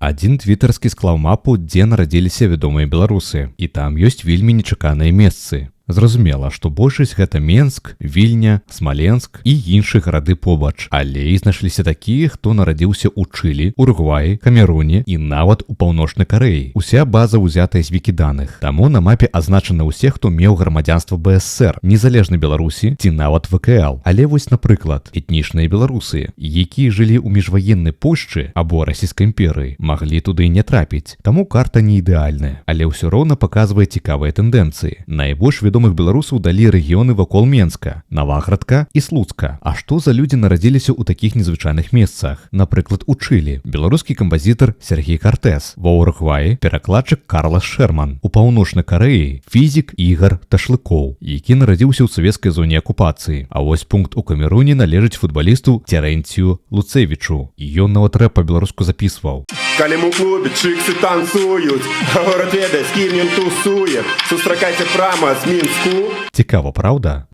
Адзін твітарскі склаў мапу, дзе нарадзіліся вядомыя беларусы. І там ёсць вельмі нечаканыя месцы. Зразумела, што большасць гэта Менск, Вільня, Смаленск і іншыя гарады побач. Але і знайшліся такія, хто нарадзіўся ў Чылі, Уругваі, Камеруне і нават у Паўночнай Карэі. Уся база ўзятая з вікіданых. Таму на мапе азначаны ўсе, хто меў грамадзянства БСР, незалежна Беларусі ці нават ВКЛ. Але вось, напрыклад, этнічныя беларусы, якія жылі ў міжваеннай Польшчы або Расійскай імперыі, маглі туды не трапіць. Таму карта не ідэальная, але ўсё роўна паказвае цікавыя тэндэнцыі. Найбольш вядомых беларусаў далі рэгіёны вакол Менска, Наваградка і Слуцка. А што за людзі нарадзіліся ў такіх незвычайных месцах? Напрыклад, у Чылі беларускі кампазітар Сергей Картэс, ва Уругваі перакладчык Карлас Шэрман, у Паўночнай Карэі фізік Ігар Ташлыкоў, які нарадзіўся ў савецкай зоне акупацыі. А вось пункт у Камеруне належыць футбалісту Церэнцію Луцэвічу. І ён нават рэп па-беларуску запісваў. Калі ў клубе чыксы танцуюць, горад ведае, з кім ён тусуе, сустракайце прама з Мінску. Цікава, праўда?